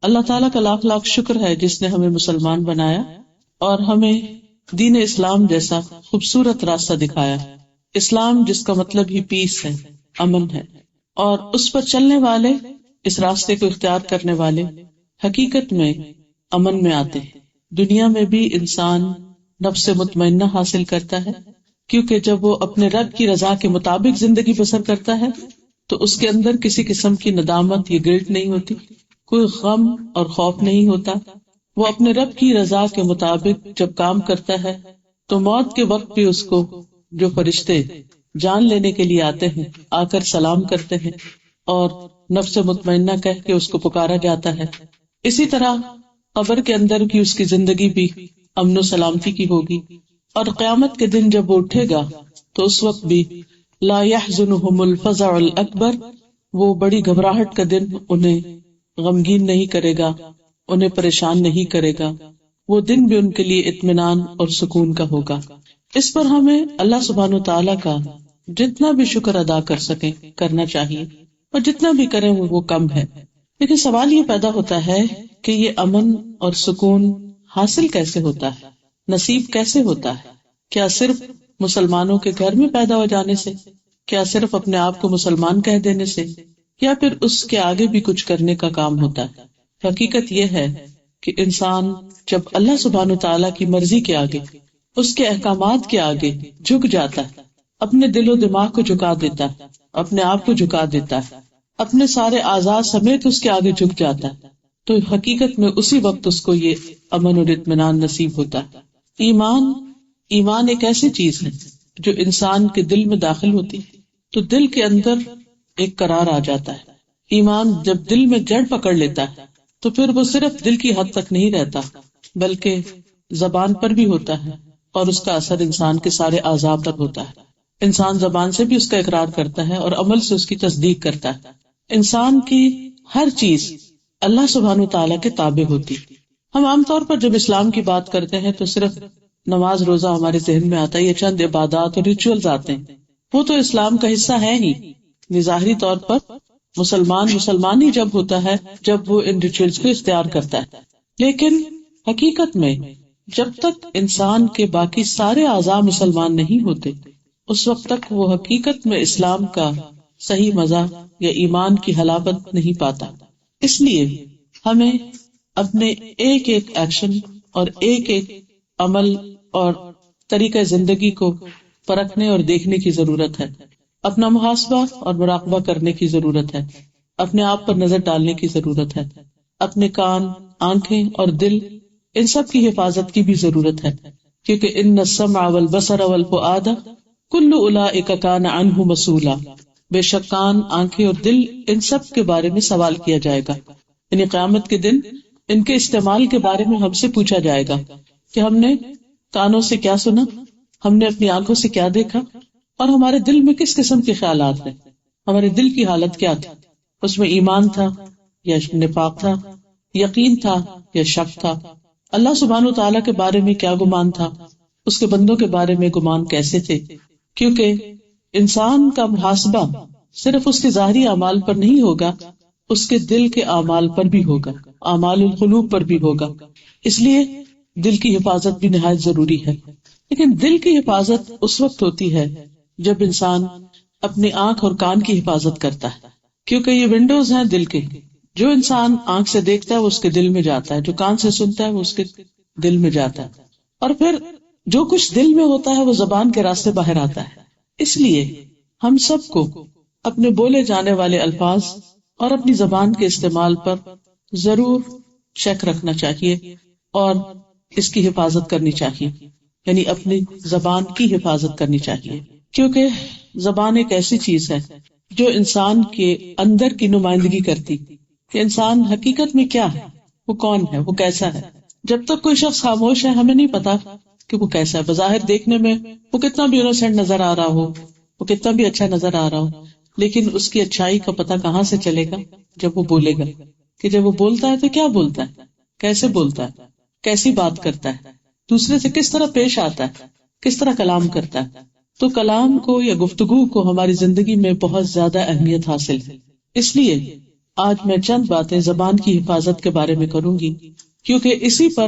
اللہ تعالیٰ کا لاکھ لاکھ شکر ہے جس نے ہمیں مسلمان بنایا اور ہمیں دین اسلام جیسا خوبصورت راستہ دکھایا. اسلام جس کا مطلب ہی پیس ہے، امن ہے، اور اس پر چلنے والے، اس راستے کو اختیار کرنے والے حقیقت میں امن میں آتے ہیں. دنیا میں بھی انسان نفس مطمئنہ حاصل کرتا ہے، کیونکہ جب وہ اپنے رب کی رضا کے مطابق زندگی بسر کرتا ہے تو اس کے اندر کسی قسم کی ندامت یا گلٹ نہیں ہوتی، کوئی غم اور خوف نہیں ہوتا. وہ اپنے رب کی رضا کے مطابق جب کام کرتا ہے تو موت کے وقت بھی اس کو جو فرشتے جان لینے کے لیے آتے ہیں آ کر سلام کرتے ہیں اور نفس مطمئنہ کہہ کے اس کو پکارا جاتا ہے. اسی طرح قبر کے اندر کی اس کی زندگی بھی امن و سلامتی کی ہوگی، اور قیامت کے دن جب وہ اٹھے گا تو اس وقت بھی لا يحزنهم الفزع الاکبر، وہ بڑی گھبراہٹ کا دن انہیں غمگین نہیں کرے گا، انہیں پریشان نہیں کرے گا. وہ دن بھی ان کے لیے اطمینان اور سکون کا ہوگا. اس پر ہمیں اللہ سبحانہ وتعالیٰ کا جتنا بھی شکر ادا کر سکیں کرنا چاہیے، اور جتنا بھی کریں وہ کم ہے. لیکن سوال یہ پیدا ہوتا ہے کہ یہ امن اور سکون حاصل کیسے ہوتا ہے، نصیب کیسے ہوتا ہے؟ کیا صرف مسلمانوں کے گھر میں پیدا ہو جانے سے؟ کیا صرف اپنے آپ کو مسلمان کہہ دینے سے؟ یا پھر اس کے آگے بھی کچھ کرنے کا کام ہوتا ہے؟ حقیقت یہ ہے کہ انسان جب اللہ سبحانہ تعالیٰ کی مرضی کے آگے، اس کے احکامات کے آگے جھک جاتا ہے، اپنے دل و دماغ کو جھکا دیتا ہے، اپنے آپ کو جھکا دیتا ہے، اپنے سارے اعضاء سمیت اس کے آگے جھک جاتا ہے، تو حقیقت میں اسی وقت اس کو یہ امن اور اطمینان نصیب ہوتا ہے. ایمان ایک ایسی چیز ہے جو انسان کے دل میں داخل ہوتی تو دل کے اندر ایک قرار آ جاتا ہے. ایمان جب دل میں جڑ پکڑ لیتا ہے تو پھر وہ صرف دل کی حد تک نہیں رہتا بلکہ زبان پر بھی ہوتا ہے، اور اس کا اثر انسان کے سارے اعضاء پر ہوتا ہے. انسان زبان سے بھی اس کا اقرار کرتا ہے اور عمل سے اس کی تصدیق کرتا ہے. انسان کی ہر چیز اللہ سبحانہ تعالیٰ کے تابع ہوتی. ہم عام طور پر جب اسلام کی بات کرتے ہیں تو صرف نماز روزہ ہمارے ذہن میں آتا ہے، یہ چند عبادات اور ریچولز آتے ہیں، وہ تو اسلام کا حصہ ہے ہی. ظاہری طور پر مسلمان ہی جب ہوتا ہے جب وہ ان ریچولز کو اختیار کرتا ہے، لیکن حقیقت میں جب تک انسان کے باقی سارے اعضاء مسلمان نہیں ہوتے اس وقت تک وہ حقیقت میں اسلام کا صحیح مزہ یا ایمان کی حلاوت نہیں پاتا. اس لیے ہمیں اپنے ایک ایک ایکشن اور ایک ایک عمل اور طریقہ زندگی کو پرکھنے اور دیکھنے کی ضرورت ہے. اپنا محاسبہ اور مراقبہ کرنے کی ضرورت ہے، اپنے آپ پر نظر ڈالنے کی ضرورت ہے، اپنے کان، آنکھیں اور دل، ان سب کی حفاظت کی بھی ضرورت ہے، کیونکہ ان السمع والبصر والفؤاد کل اولئک کان عنہ مسئولا، بے شک کان، آنکھیں اور دل ان سب کے بارے میں سوال کیا جائے گا. یعنی قیامت کے دن ان کے استعمال کے بارے میں ہم سے پوچھا جائے گا کہ ہم نے کانوں سے کیا سنا، ہم نے اپنی آنکھوں سے کیا دیکھا، اور ہمارے دل میں کس قسم کے خیالات ہیں، ہمارے دل کی حالت کیا تھی، اس میں ایمان تھا یا نفاق تھا، یقین تھا یا شک تھا، اللہ سبحانہ و تعالیٰ کے بارے میں کیا گمان تھا، اس کے بندوں کے بارے میں گمان کیسے تھے. کیونکہ انسان کا محاسبہ صرف اس کے ظاہری اعمال پر نہیں ہوگا، اس کے دل کے اعمال پر بھی ہوگا، اعمال القلوب پر بھی ہوگا. اس لیے دل کی حفاظت بھی نہایت ضروری ہے. لیکن دل کی حفاظت اس وقت ہوتی ہے جب انسان اپنی آنکھ اور کان کی حفاظت کرتا ہے، کیونکہ یہ ونڈوز ہیں دل کے. جو انسان آنکھ سے دیکھتا ہے وہ اس کے دل میں جاتا ہے، جو کان سے سنتا ہے وہ اس کے دل میں جاتا ہے، اور پھر جو کچھ دل میں ہوتا ہے وہ زبان کے راستے باہر آتا ہے. اس لیے ہم سب کو اپنے بولے جانے والے الفاظ اور اپنی زبان کے استعمال پر ضرور چیک رکھنا چاہیے اور اس کی حفاظت کرنی چاہیے، یعنی اپنی زبان کی حفاظت کرنی چاہیے. کیونکہ زبان ایک ایسی چیز ہے جو انسان کے اندر کی نمائندگی کرتی کہ انسان حقیقت میں کیا ہے، وہ کون ہے، وہ کیسا ہے. جب تک کوئی شخص خاموش ہے ہمیں نہیں پتا کہ وہ کیسا ہے. بظاہر دیکھنے میں وہ کتنا بھی انوسینٹ نظر آ رہا ہو، وہ کتنا بھی اچھا نظر آ رہا ہو، لیکن اس کی اچھائی کا پتہ کہاں سے چلے گا؟ جب وہ بولے گا. کہ جب وہ بولتا ہے تو کیا بولتا ہے، کیسے بولتا ہے، کیسی بات کرتا ہے، دوسرے سے کس طرح پیش آتا ہے، کس طرح کلام کرتا ہے. تو کلام کو یا گفتگو کو ہماری زندگی میں بہت زیادہ اہمیت حاصل ہے. اس لیے آج میں چند باتیں زبان کی حفاظت کے بارے میں کروں گی، کیونکہ اسی پر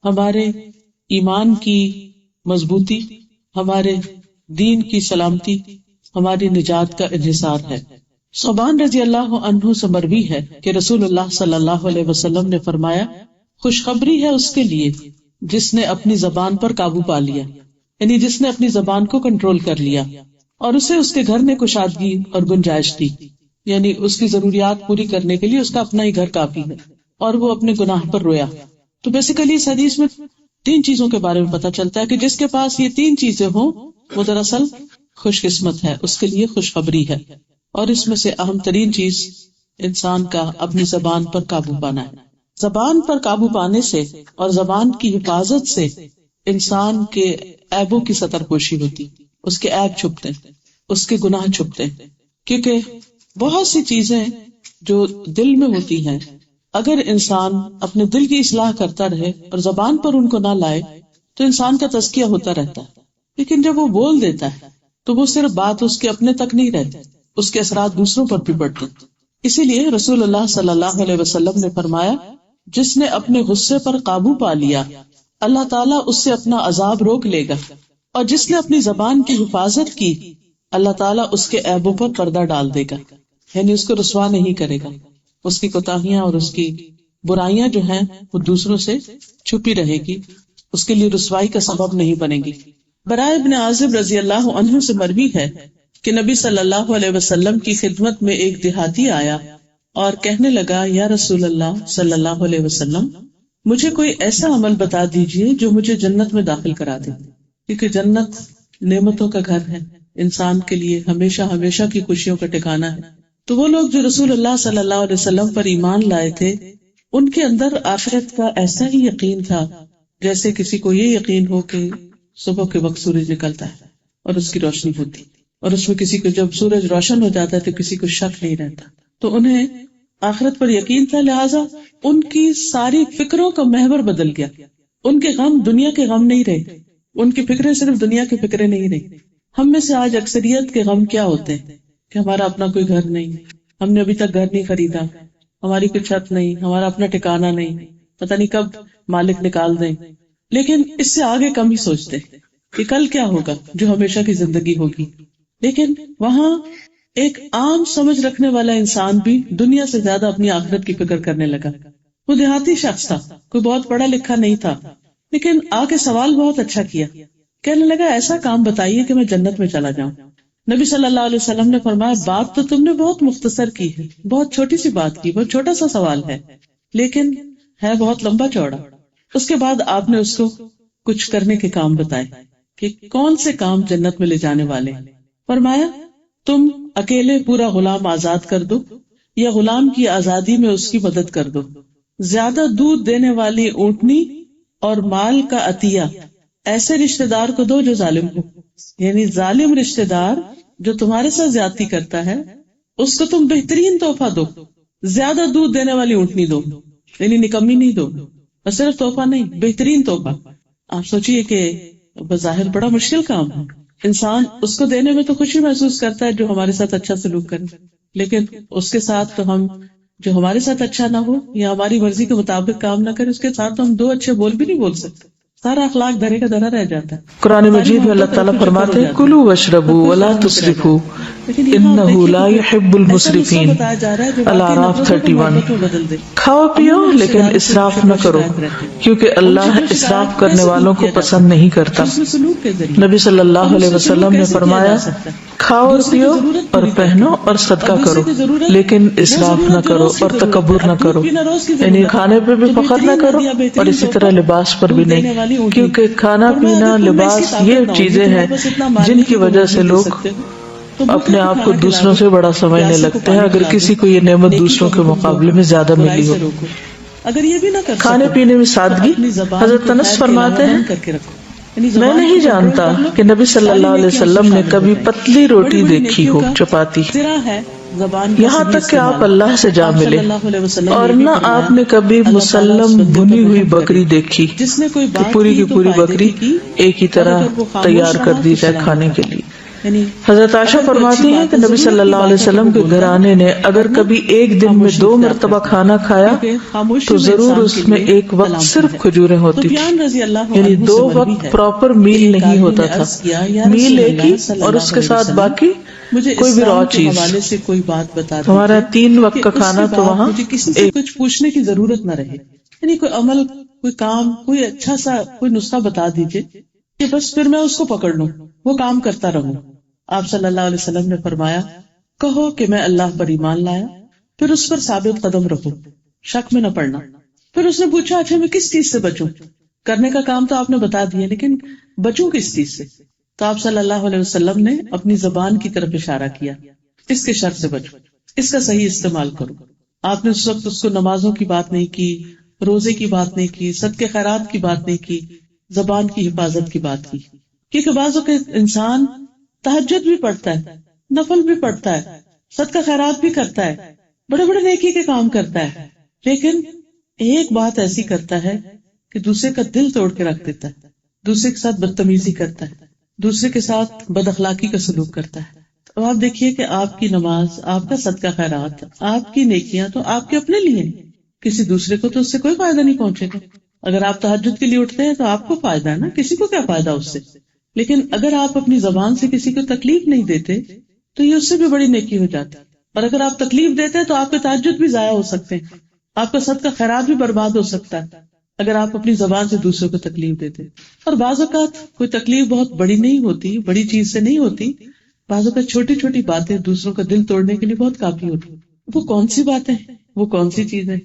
ہمارے ایمان کی مضبوطی، ہمارے دین کی سلامتی، ہماری نجات کا انحصار ہے۔ صوبان رضی اللہ عنہ سے مروی ہے کہ رسول اللہ صلی اللہ علیہ وسلم نے فرمایا، خوشخبری ہے اس کے لیے جس نے اپنی زبان پر قابو پا لیا، یعنی جس نے اپنی زبان کو کنٹرول کر لیا اور اسے اس کے گھر نے کشادگی اور گنجائش دی، یعنی اس کی ضروریات پوری کرنے کے لیے اس کا اپنا ہی گھر کافی ہے، اور وہ اپنے گناہ پر رویا۔ تو بیسیکلی اس حدیث میں 3 چیزوں کے بارے میں پتہ چلتا ہے کہ جس کے پاس یہ 3 چیزیں ہوں وہ دراصل خوش قسمت ہے، اس کے لیے خوشخبری ہے۔ اور اس میں سے اہم ترین چیز انسان کا اپنی زبان پر قابو پانا ہے۔ زبان پر قابو پانے سے اور زبان کی حفاظت سے انسان کے عیبوں کی ستر پوشی ہوتی، اس کے عیب چھپتے ہیں، اس کے گناہ چھپتے ہیں، کیونکہ بہت سی چیزیں جو دل میں ہوتی ہیں اگر انسان اپنے دل کی اصلاح کرتا رہے اور زبان پر ان کو نہ لائے تو انسان کا تزکیہ ہوتا رہتا ہے، لیکن جب وہ بول دیتا ہے تو وہ صرف بات اس کے اپنے تک نہیں رہتی، اس کے اثرات دوسروں پر بھی پڑتے۔ اسی لیے رسول اللہ صلی اللہ علیہ وسلم نے فرمایا، جس نے اپنے غصے پر قابو پا لیا اللہ تعالیٰ اس سے اپنا عذاب روک لے گا، اور جس نے اپنی زبان کی حفاظت کی اللہ تعالیٰ اس کے عیبوں پر پردہ ڈال دے گا، یعنی اس کو رسوا نہیں کرے گا، اس کی کوتاہیاں اور اس کی برائیاں جو ہیں وہ دوسروں سے چھپی رہے گی، اس کے لیے رسوائی کا سبب نہیں بنے گی۔ برائے ابن عازب رضی اللہ عنہ سے مروی ہے کہ نبی صلی اللہ علیہ وسلم کی خدمت میں ایک دیہاتی آیا اور کہنے لگا، یا رسول اللہ صلی اللہ علیہ وسلم، مجھے کوئی ایسا عمل بتا دیجئے جو مجھے جنت میں داخل کرا دے، کیونکہ جنت نعمتوں کا گھر ہے، انسان کے لیے ہمیشہ ہمیشہ کی خوشیوں کا ٹھکانہ ہے۔ تو وہ لوگ جو رسول اللہ صلی اللہ علیہ وسلم پر ایمان لائے تھے ان کے اندر آخرت کا ایسا ہی یقین تھا جیسے کسی کو یہ یقین ہو کہ صبح کے وقت سورج نکلتا ہے اور اس کی روشنی ہوتی، اور اس میں کسی کو جب سورج روشن ہو جاتا ہے تو کسی کو شک نہیں رہتا۔ تو انہیں آخرت پر یقین تھا، لہٰذا ان کی ساری فکروں کا محور بدل گیا، ان کے غم دنیا کے غم نہیں رہے، ان کی فکریں صرف دنیا کی فکریں نہیں رہی۔ ہم میں سے آج اکثریت کے غم کیا ہوتے ہیں کہ ہمارا اپنا کوئی گھر نہیں، ہم نے ابھی تک گھر نہیں خریدا، ہماری کوئی چھت نہیں، ہمارا اپنا ٹھکانہ نہیں، پتہ نہیں کب مالک نکال دیں۔ لیکن اس سے آگے کم ہی سوچتے کہ کل کیا ہوگا جو ہمیشہ کی زندگی ہوگی۔ لیکن وہاں ایک عام سمجھ رکھنے والا انسان بھی دنیا سے زیادہ اپنی آخرت کی فکر کرنے لگا۔ وہ دیہاتی شخص تھا، کوئی بہت پڑھا لکھا نہیں تھا، لیکن آ کے سوال بہت اچھا کیا، کہنے لگا ایسا کام بتائیے کہ میں جنت میں چلا جاؤں۔ نبی صلی اللہ علیہ وسلم نے فرمایا، بات تو تم نے بہت مختصر کی ہے، بہت چھوٹی سی بات کی، بہت چھوٹا سا سوال ہے، لیکن ہے بہت لمبا چوڑا۔ اس کے بعد آپ نے اس کو کچھ کرنے کے کام بتائے کہ کون سے کام جنت میں لے جانے والے ہیں۔ فرمایا، تم اکیلے پورا غلام آزاد کر دو یا غلام کی آزادی میں اس کی مدد کر دو، زیادہ دودھ دینے والی اونٹنی اور مال کا عطیہ ایسے رشتہ دار کو دو جو ظالم ہو، یعنی ظالم رشتہ دار جو تمہارے ساتھ زیادتی کرتا ہے اس کو تم بہترین تحفہ دو، زیادہ دودھ دینے والی اونٹنی دو، یعنی نکمی نہیں دو، اور صرف تحفہ نہیں، بہترین تحفہ۔ آپ سوچئے کہ بظاہر بڑا مشکل کام ہے، انسان اس کو دینے میں تو خوشی محسوس کرتا ہے جو ہمارے ساتھ اچھا سلوک کرے، لیکن اس کے ساتھ تو ہم جو ہمارے ساتھ اچھا نہ ہو یا ہماری مرضی کے مطابق کام نہ کرے، اس کے ساتھ تو ہم 2 اچھے بول بھی نہیں بول سکتے، سارا اخلاق دھرے کا دھرا رہ جاتا ہے۔ قرآن مجید میں اللہ تعالیٰ فرماتے ہیں، کلوا واشربوا ولا تسرفوا انہ لا يحب المسرفین، الاعراف 31۔ کھاؤ پیو لیکن اسراف نہ کرو کیونکہ اللہ اسراف کرنے والوں کو پسند نہیں کرتا۔ نبی صلی اللہ علیہ وسلم نے فرمایا، کھاؤ اور پیو اور پہنو اور صدقہ کرو لیکن اسراف نہ کرو اور تکبر نہ کرو، یعنی کھانے پہ بھی فخر نہ کرو اور اسی طرح لباس پر بھی نہیں، کیونکہ کھانا پینا لباس یہ چیزیں ہیں جن کی وجہ سے لوگ اپنے آپ کو دوسروں سے بڑا سمجھنے لگتے ہیں، اگر کسی کو یہ نعمت دوسروں کے مقابلے میں زیادہ ملی ہو۔ اگر یہ بھی نہ کر کھانے پینے میں سادگی، حضرت انس فرماتے ہیں، میں نہیں جانتا کہ نبی صلی اللہ علیہ وسلم نے کبھی پتلی روٹی دیکھی ہو، چپاتی، یہاں تک کہ آپ اللہ سے جا ملے، اور نہ آپ نے کبھی مسلم بھنی ہوئی بکری دیکھی کہ پوری کی پوری بکری ایک ہی طرح تیار کر دی جائے کھانے کے لیے۔ حضرت عائشہ فرماتی ہیں کہ نبی صلی اللہ علیہ وسلم کے گھرانے نے اگر کبھی ایک دن میں 2 مرتبہ کھانا کھایا تو ضرور اس میں ایک وقت صرف کھجوریں ہوتی تھی، یعنی 2 وقت پراپر میل نہیں ہوتا تھا، میل ایک ہی اور اس کے ساتھ باقی کوئی بھی رو چیز. سے کوئی بات بتا ہمارا 3 وقت کا کھانا تو وہاں مجھے کسی سے کچھ پوچھنے کی ضرورت نہ رہے، یعنی کوئی عمل، کوئی کام، کوئی اچھا سا کوئی نسخہ بتا دیجئے کہ بس پھر میں اس کو پکڑ لوں، وہ کام کرتا رہوں. آپ صلی اللہ علیہ وسلم نے فرمایا کہو کہ میں اللہ پر ایمان لایا، پھر اس پر ثابت قدم رہو، شک میں نہ پڑنا. پھر اس نے پوچھا اچھا میں کس چیز سے بچوں؟ کرنے کا کام تو آپ نے بتا دیا، لیکن بچوں کس چیز سے؟ تو آپ صلی اللہ علیہ وسلم نے اپنی زبان کی طرف اشارہ کیا، اس کے شر سے بچو، اس کا صحیح استعمال کرو. آپ نے اس وقت اس کو نمازوں کی بات نہیں کی، روزے کی بات نہیں کی، صدقے خیرات کی بات نہیں کی، زبان کی حفاظت کی بات کی. کیونکہ بعض اوقات انسان تہجد بھی پڑھتا ہے، نفل بھی پڑھتا ہے، صدقہ خیرات بھی کرتا ہے، بڑے بڑے نیکی کے کام کرتا ہے، لیکن ایک بات ایسی کرتا ہے کہ دوسرے کا دل توڑ کے رکھ دیتا ہے، دوسرے کے ساتھ بدتمیزی کرتا ہے، دوسرے کے ساتھ بد اخلاقی کا سلوک کرتا ہے. تو آپ دیکھیے کہ آپ کی نماز، آپ کا صدقہ خیرات، آپ کی نیکیاں تو آپ کے اپنے لیے ہیں، کسی دوسرے کو تو اس سے کوئی فائدہ نہیں پہنچے گا. اگر آپ تہجد کے لیے اٹھتے ہیں تو آپ کو فائدہ ہے نا، کسی کو کیا فائدہ اس سے. لیکن اگر آپ اپنی زبان سے کسی کو تکلیف نہیں دیتے تو یہ اس سے بھی بڑی نیکی ہو جاتی. اور اگر آپ تکلیف دیتے ہیں تو آپ کے تہجد بھی ضائع ہو سکتے ہیں، آپ کا صدقہ خیرات بھی برباد ہو سکتا ہے اگر آپ اپنی زبان سے دوسروں کو تکلیف دیتے. اور بعض اوقات کوئی تکلیف بہت بڑی نہیں ہوتی، بڑی چیز سے نہیں ہوتی، بعض اوقات چھوٹی چھوٹی باتیں دوسروں کا دل توڑنے کے لیے بہت کافی ہوتی. وہ کون سی باتیں، وہ کون سی چیزیں؟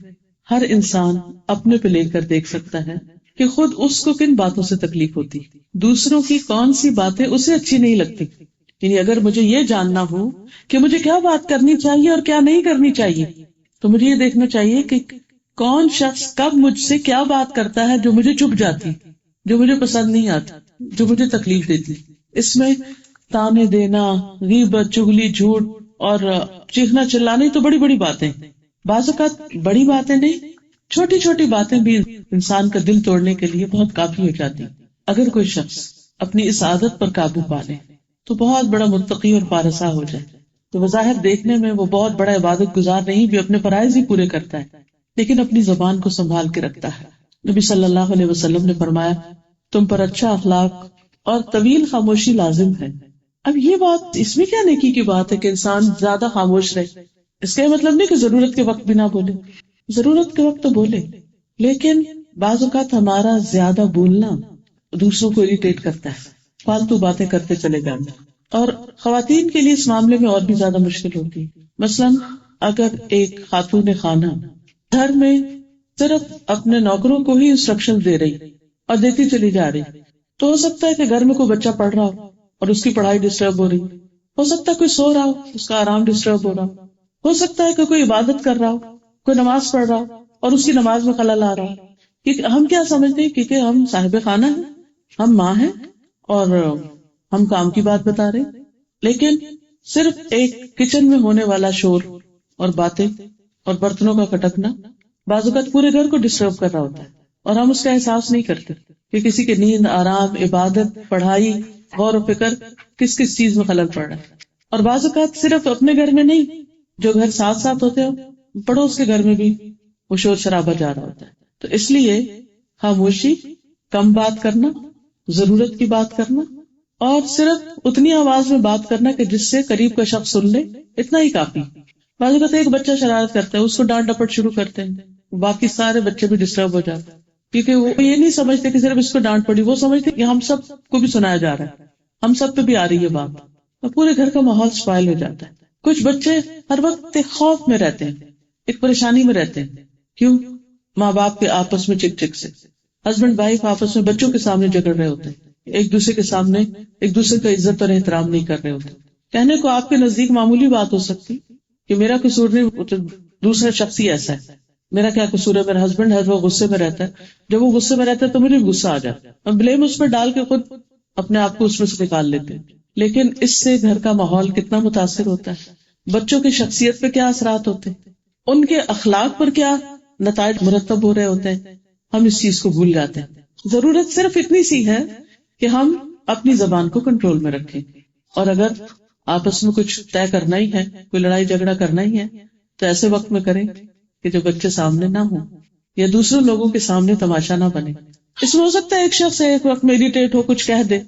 ہر انسان اپنے پہ لے کر دیکھ سکتا ہے کہ خود اس کو کن باتوں سے تکلیف ہوتی، دوسروں کی کون سی باتیں اسے اچھی نہیں لگتی. یعنی اگر مجھے یہ جاننا ہو کہ مجھے کیا بات کرنی چاہیے اور کیا نہیں کرنی چاہیے، تو مجھے یہ دیکھنا چاہیے کہ کون شخص کب مجھ سے کیا بات کرتا ہے جو مجھے چبھ جاتی، جو مجھے پسند نہیں آتی، جو مجھے تکلیف دیتی. اس میں تانے دینا، غیبت، چغلی، جھوٹ اور چیخنا چلانے تو بڑی بڑی باتیں. بعض اوقات بڑی باتیں نہیں، چھوٹی چھوٹی باتیں بھی انسان کا دل توڑنے کے لیے بہت کافی ہو جاتی. اگر کوئی شخص اپنی اس عادت پر قابو پا لے تو بہت بڑا متقی اور پارسا ہو جائے. تو بظاہر دیکھنے میں وہ بہت بڑا عبادت گزار نہیں بھی، اپنے فرائض ہی پورے کرتا ہے، لیکن اپنی زبان کو سنبھال کے رکھتا ہے. نبی صلی اللہ علیہ وسلم نے فرمایا تم پر اچھا اخلاق اور طویل خاموشی لازم ہے. اب یہ بات، اس میں کیا نیکی کی بات ہے کہ انسان زیادہ خاموش رہے؟ اس کا مطلب نہیں کہ ضرورت کے وقت بھی نہ بولے، ضرورت کے وقت تو بولے، لیکن بعض اوقات ہمارا زیادہ بولنا دوسروں کو اریٹیٹ کرتا ہے، فالتو باتیں کرتے چلے جانا. اور خواتین کے لیے اس معاملے میں اور بھی زیادہ مشکل ہوتی ہے. مثلاً اگر ایک خاتون خانہ گھر میں صرف اپنے نوکروں کو ہی انسٹرکشن دے رہی اور دیتی چلی جا رہی، تو ہو سکتا ہے کہ گھر میں کوئی بچہ پڑھ رہا ہو اور اس کی پڑھائی ڈسٹرب ہو رہی، ہو سکتا ہے کوئی سو رہا ہو، اس کا آرام ڈسٹرب ہو رہا ہو سکتا ہے کہ کوئی عبادت کر رہا ہو، کوئی نماز پڑھ رہا ہو اور اس کی نماز میں خلل آ رہا ہو. کیونکہ ہم کیا سمجھتے ہیں، کیونکہ ہم صاحب خانہ ہیں، ہم ماں ہیں اور ہم کام کی بات بتا رہے، لیکن صرف ایک کچن میں ہونے والا شور اور باتیں اور برتنوں کا کھٹکنا بعض اوقات پورے گھر کو ڈسٹرب کر رہا ہوتا ہے، اور ہم اس کا احساس نہیں کرتے کہ کسی کے نیند، آرام، عبادت، پڑھائی، غور و فکر کس کس چیز میں خلل پڑ رہا ہے. اور بعض اوقات صرف اپنے گھر میں نہیں، جو گھر ساتھ ساتھ ہوتے ہو پڑوس کے گھر میں بھی وہ شور شرابہ جا رہا ہوتا ہے. تو اس لیے خاموشی، کم بات کرنا، ضرورت کی بات کرنا، اور صرف اتنی آواز میں بات کرنا کہ جس سے قریب کا شخص سن لے، اتنا ہی کافی. بعض اوقات ایک بچہ شرارت کرتا ہے، اس کو ڈانٹ ڈپٹ شروع کرتے ہیں، باقی سارے بچے بھی ڈسٹرب ہو جاتے ہیں، کیونکہ وہ یہ نہیں سمجھتے کہ صرف اس کو ڈانٹ پڑی، وہ سمجھتے کہ ہم سب کو بھی سنایا جا رہا ہے، ہم سب پہ بھی آ رہی ہے بات، اور پورے گھر کا ماحول سپائل ہو جاتا ہے. کچھ بچے ہر وقت ایک خوف میں رہتے ہیں، ایک پریشانی میں رہتے ہیں. کیوں؟ ماں باپ کے آپس میں چک چک سے، ہسبینڈ وائف آپس میں بچوں کے سامنے جھگڑ رہے ہوتے ہیں، ایک دوسرے کے سامنے ایک دوسرے کا عزت اور احترام نہیں کر رہے ہوتے. کہنے کو آپ کے نزدیک معمولی بات ہو سکتی کہ میرا قصور نہیں، دوسرا شخص ہی ایسا ہے، میرا کیا قصور ہے، میرا ہسبینڈ ہے وہ غصے میں رہتا ہے، جب وہ غصے میں رہتا ہے تو مجھے غصہ آ جاتا ہے، ہم بلیم اس پر ڈال کے خود اپنے آپ کو اس میں سے نکال لیتے ہیں. لیکن اس سے گھر کا ماحول کتنا متاثر ہوتا ہے، بچوں کی شخصیت پہ کیا اثرات ہوتے ہیں، ان کے اخلاق پر کیا نتائج مرتب ہو رہے ہوتے ہیں، ہم اس چیز کو بھول جاتے ہیں. ضرورت صرف اتنی سی ہے کہ ہم اپنی زبان کو کنٹرول میں رکھیں، اور اگر آپس میں کچھ طے کرنا ہی ہے، کوئی لڑائی جھگڑا کرنا ہی ہے، تو ایسے وقت میں کریں کہ جو بچے سامنے نہ ہوں یا دوسرے لوگوں کے سامنے تماشا نہ بنے. اس میں ہو سکتا ہے ایک شخص ایک وقت میں اریٹیٹ ہو کچھ کہہ دے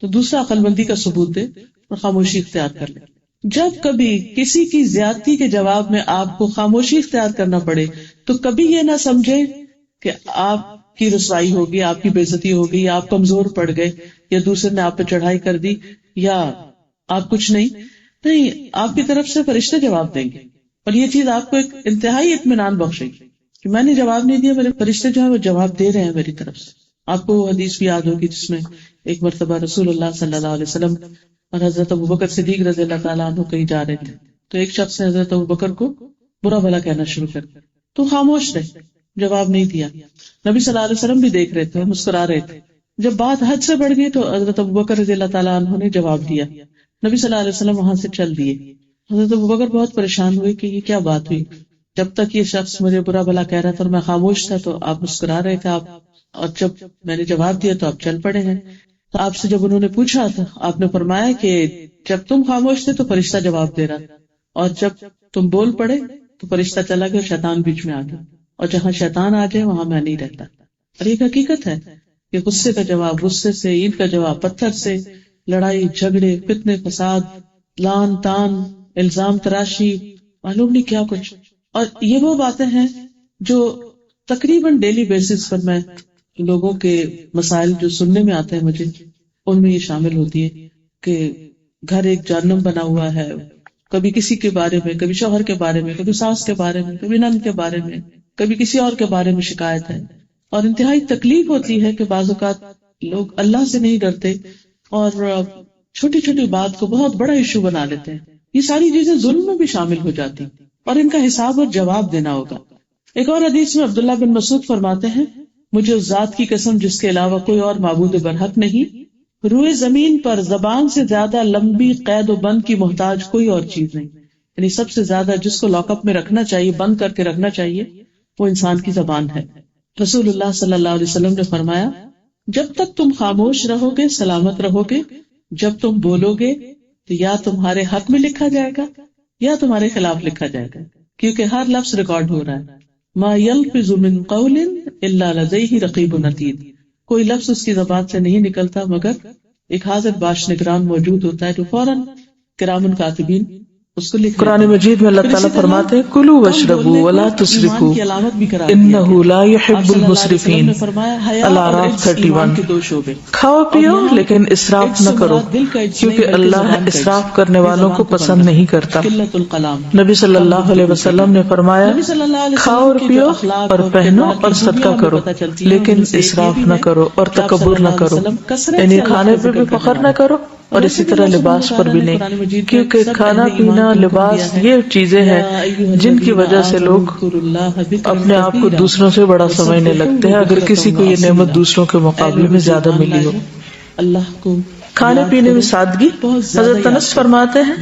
تو دوسرا عقل مندی کا ثبوت دے اور خاموشی اختیار کر لے. جب کبھی کسی کی زیادتی کے جواب میں آپ کو خاموشی اختیار کرنا پڑے تو کبھی یہ نہ سمجھے کہ آپ کی رسوائی ہوگی، آپ کی بے عزتی ہوگی، یا آپ کمزور پڑ گئے، یا دوسرے نے آپ پہ چڑھائی کر دی، یا آپ کچھ نہیں، آپ کی طرف سے فرشتے جواب دیں گے. اور یہ چیز آپ کو ایک انتہائی اطمینان بخشے گی کہ میں نے جواب نہیں دیا، میرے فرشتے جو ہے وہ جواب دے رہے ہیں میری طرف سے. آپ کو وہ حدیث بھی یاد ہوگی جس میں ایک مرتبہ رسول اللہ صلی اللہ علیہ وسلم اور حضرت ابوبکر صدیق رضی اللہ تعالیٰ عنہ کہیں جا رہے تھے، تو ایک شخص نے حضرت ابوبکر کو برا بھلا کہنا شروع کر دیا، تو خاموش رہے، جواب نہیں دیا. نبی صلی اللہ علیہ وسلم بھی دیکھ رہے تھے، مسکرا رہے تھے. جب بات حد سے بڑھ گئی تو حضرت ابوبکر رضی اللہ تعالیٰ عنہ نے جواب دیا. نبی صلی اللہ علیہ وسلم وہاں سے چل دیے. حضرت ابوبکر بہت پریشان ہوئے کہ یہ کیا بات ہوئی، جب تک یہ شخص مجھے برا بھلا کہہ رہا تھا اور میں خاموش تھا تو آپ مسکرا رہے تھے، آپ اور جب میں نے جواب دیا تو آپ چل پڑے ہیں. تو آپ سے جب انہوں نے پوچھا تھا آپ نے فرمایا کہ جب تم خاموش تھے تو فرشتہ جواب دے رہا، اور جب تم بول پڑے تو فرشتہ چلا گیا اور شیطان بیچ میں آ گیا، اور جہاں شیطان آ جائے وہاں میں نہیں رہتا. اور ایک حقیقت ہے کہ غصے کا جواب غصے سے، اینٹ کا جواب پتھر سے، لڑائی جھگڑے فتنے فساد، لان تان، الزام تراشی، معلوم نہیں کیا کچھ. اور یہ وہ باتیں ہیں جو تقریباً ڈیلی بیسس پر میں لوگوں کے مسائل جو سننے میں آتے ہیں مجھے، ان میں یہ شامل ہوتی ہے کہ گھر ایک جہنم بنا ہوا ہے. کبھی کسی کے بارے میں، کبھی شوہر کے بارے میں، کبھی ساس کے بارے میں، کبھی نند کے بارے میں، کبھی کسی اور کے بارے میں شکایت ہے. اور انتہائی تکلیف ہوتی ہے کہ بعض اوقات لوگ اللہ سے نہیں ڈرتے اور چھوٹی چھوٹی بات کو بہت بڑا ایشو بنا لیتے ہیں. یہ ساری چیزیں ظلم میں بھی شامل ہو جاتی اور ان کا حساب اور جواب دینا ہوگا. ایک اور حدیث میں عبداللہ بن مسعود فرماتے ہیں، مجھے اس ذات کی قسم جس کے علاوہ کوئی اور معبود برحق نہیں، روئے زمین پر زبان سے زیادہ لمبی قید و بند کی محتاج کوئی اور چیز نہیں. یعنی سب سے زیادہ جس کو لاک اپ میں رکھنا چاہیے، بند کر کے رکھنا چاہیے، وہ انسان کی زبان ہے. رسول اللہ صلی اللہ علیہ وسلم نے فرمایا، جب تک تم خاموش رہو گے سلامت رہو گے، جب تم بولو گے تو یا تمہارے حق میں لکھا جائے گا یا تمہارے خلاف لکھا جائے گا، کیونکہ ہر لفظ ریکارڈ ہو رہا ہے. ما یلفظ من قول الا لدیہ رقیب عتید، کوئی لفظ اس کی زبان سے نہیں نکلتا مگر ایک حاضر باش نگران موجود ہوتا ہے جو فوراً کرام کاتبین اس کو لکھ. قرآن مجید میں اللہ تعالیٰ فرماتے ہیں کلوا واشربوا ولا تسرفوا انہ لا يحب المسرفین. الاعراف 31. کھاؤ پیو لیکن اسراف نہ کرو کیونکہ اللہ اسراف کرنے والوں کو پسند نہیں کرتا. نبی صلی اللہ علیہ وسلم نے فرمایا کھاؤ اور پیو اور پہنو اور صدقہ کرو لیکن اسراف نہ کرو اور تکبر نہ کرو، یعنی کھانے پہ بھی فخر نہ کرو اور اسی طرح لباس پر بھی نہیں، کیونکہ کھانا پینا لباس یہ چیزیں ہیں جن کی وجہ سے لوگ اپنے آپ کو دوسروں سے بڑا سمجھنے لگتے ہیں اگر کسی کو یہ نعمت دوسروں کے مقابلے میں زیادہ ملی ہو. اللہ کو کھانے پینے میں سادگی. حضرت انس فرماتے ہیں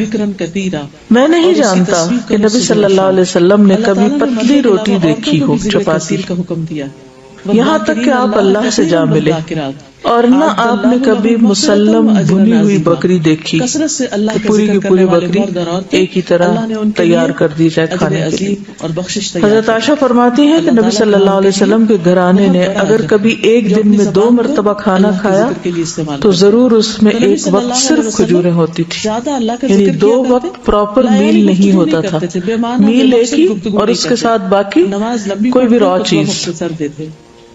میں نہیں جانتا کہ نبی صلی اللہ علیہ وسلم نے کبھی پتلی روٹی دیکھی ہو، چپاتی، یہاں تک کہ آپ اللہ سے جا ملے، اور نہ آپ نے کبھی مسلم بھنی ہوئی بکری دیکھی کہ پوری کی پوری بکری ایک ہی طرح تیار کر دی جائے کھانے کے لیے. حضرت عائشہ فرماتی ہیں کہ نبی صلی اللہ علیہ وسلم کے گھرانے نے اگر کبھی ایک دن میں 2 مرتبہ کھانا کھایا تو ضرور اس میں ایک وقت صرف کھجوریں ہوتی تھی، یعنی 2 وقت پراپر میل نہیں ہوتا تھا، میل ایک ہی اور اس کے ساتھ باقی کوئی بھی را چیز.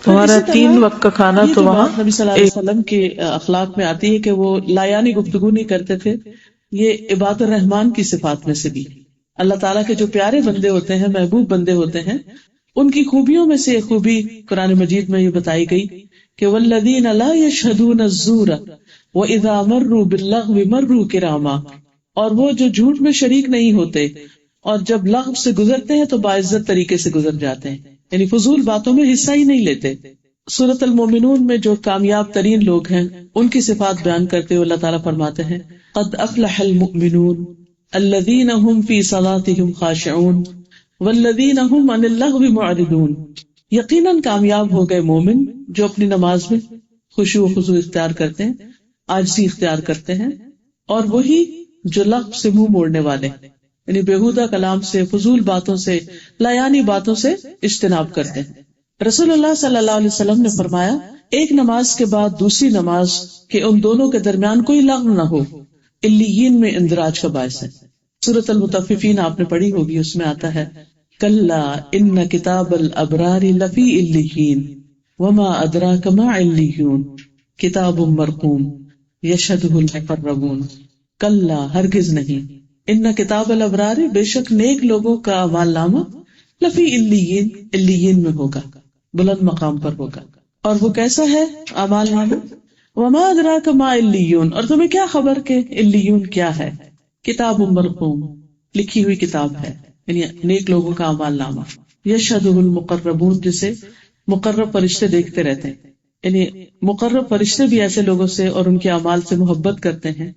ہمارا 3 وقت کا کھانا تو وہاں نبی صلی اللہ علیہ وسلم کے اخلاق میں آتی ہے کہ وہ لایانی گفتگو نہیں کرتے تھے. یہ عباد الرحمان کی صفات میں سے بھی، اللہ تعالیٰ کے جو پیارے بندے ہوتے ہیں، محبوب بندے ہوتے ہیں، ان کی خوبیوں میں سے ایک خوبی قرآن مجید میں یہ بتائی گئی کہ والذین لا یشہدون الزور واذا مروا باللغو مروا کراما، اور وہ جو جھوٹ میں شریک نہیں ہوتے اور جب لغو سے گزرتے ہیں تو باعزت طریقے سے گزر جاتے ہیں، یعنی فضول باتوں میں حصہ ہی نہیں لیتے. سورۃ المومنون میں جو کامیاب ترین لوگ ہیں ان کی صفات بیان کرتے ہوئے اللہ تعالیٰ فرماتے ہیں قد افلح المؤمنون الذین هم فی صلاتهم خاشعون والذین هم عن اللغو معرضون. یقیناً کامیاب ہو گئے مومن جو اپنی نماز میں خشوع و خضوع اختیار کرتے ہیں، عاجزی اختیار کرتے ہیں اور وہی جو لغو سے منہ موڑنے والے یعنی بیہودہ کلام سے، فضول باتوں سے، لایانی باتوں سے اجتناب کرتے ہیں۔ رسول اللہ صلی اللہ علیہ وسلم نے فرمایا ایک نماز کے بعد دوسری نماز کے ان دونوں کے درمیان کوئی لغو نہ ہو، علیین میں اندراج کا باعث ہے۔ سورۃ المطففین آپ نے پڑھی ہوگی، اس میں آتا ہے کلا ان کتاب الابرار لفی علیین وما ادراک ما علیون کتاب مرقوم یشہدہ المقربون۔ کلا ہرگز نہیں، ان کتاب الابرار بے شک نیک لوگوں کا اعمال نامہ لفی علیین علیین میں ہوگا، بلند مقام پر ہوگا۔ اور وہ کیسا ہے اعمال نامہ؟ وما ادراک ما علیون، اور تمہیں کیا خبر کہ علیون کیا ہے؟ کتاب مرقوم، لکھی ہوئی کتاب ہے، یعنی نیک لوگوں کا اعمال نامہ۔ یشہدہ المقربون، جسے مقرب فرشتے دیکھتے رہتے ہیں، یعنی مقرب فرشتے بھی ایسے لوگوں سے اور ان کے اعمال سے محبت کرتے ہیں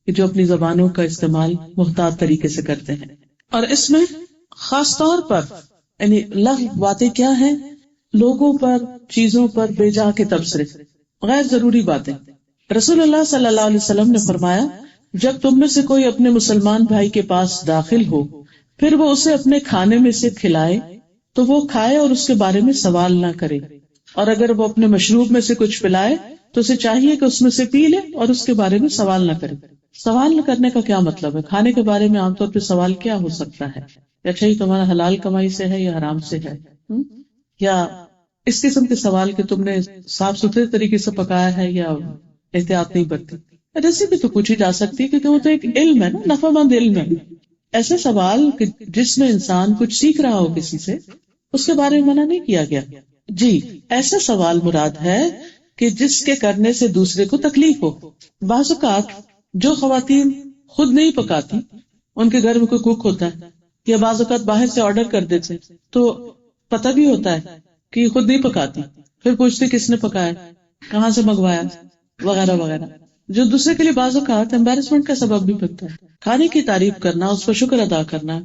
کہ جو اپنی زبانوں کا استعمال محتاط طریقے سے کرتے ہیں۔ اور اس میں خاص طور پر یعنی لغو باتیں کیا ہیں؟ لوگوں پر، چیزوں پر بے جا کے تبصرے، غیر ضروری باتیں۔ رسول اللہ صلی اللہ علیہ وسلم نے فرمایا جب تم میں سے کوئی اپنے مسلمان بھائی کے پاس داخل ہو پھر وہ اسے اپنے کھانے میں سے کھلائے تو وہ کھائے اور اس کے بارے میں سوال نہ کرے، اور اگر وہ اپنے مشروب میں سے کچھ پلائے تو اسے چاہیے کہ اس میں سے پی لے اور اس کے بارے میں سوال نہ کرے۔ سوال نہ کرنے کا کیا مطلب ہے؟ کھانے کے بارے میں عام طور پہ سوال کیا ہو سکتا ہے؟ اچھا یہ تمہارا حلال کمائی سے ہے یا حرام سے ہے، یا اس قسم کے سوال کہ تم نے صاف ستھرے طریقے سے پکایا ہے یا احتیاط نہیں برتی۔ ایسی بھی تو پوچھی جا سکتی ہے کیونکہ وہ تو ایک علم ہے نا، نفع مند علم ہے۔ ایسے سوال کہ جس میں انسان کچھ سیکھ رہا ہو کسی سے، اس کے بارے میں منع نہیں کیا گیا۔ جی ایسا سوال مراد ہے کہ جس کے کرنے سے دوسرے کو تکلیف ہو۔ بعض اوقات جو خواتین خود نہیں پکاتی، ان کے گھر میں کوئی کوک ہوتا ہے، یا بعض اوقات باہر سے آرڈر کر دیتے تو پتہ بھی ہوتا ہے کہ یہ خود نہیں پکاتی، پھر پوچھتے کس نے پکایا، کہاں سے منگوایا، وغیرہ وغیرہ، جو دوسرے کے لیے بعض اوقات امبیرسمنٹ کا سبب بھی بنتا ہے۔ کھانے کی تعریف کرنا، اس پر شکر ادا کرنا،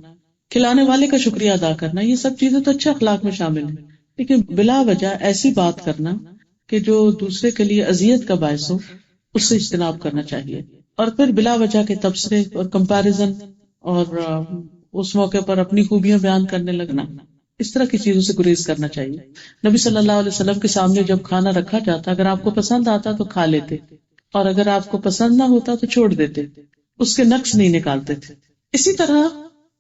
کھلانے والے کا شکریہ ادا کرنا، یہ سب چیزیں تو اچھے اخلاق میں شامل ہیں، لیکن بلا وجہ ایسی بات کرنا کہ جو دوسرے کے لیے اذیت کا باعث ہو، اس سے اجتناب کرنا چاہیے۔ اور پھر بلا وجہ کے تبصرے اور کمپیریزن اور اس موقع پر اپنی خوبیاں بیان کرنے لگنا، اس طرح کی چیزوں سے گریز کرنا چاہیے۔ نبی صلی اللہ علیہ وسلم کے سامنے جب کھانا رکھا جاتا، اگر آپ کو پسند آتا تو کھا لیتے، اور اگر آپ کو پسند نہ ہوتا تو چھوڑ دیتے، اس کے نقص نہیں نکالتے تھے۔ اسی طرح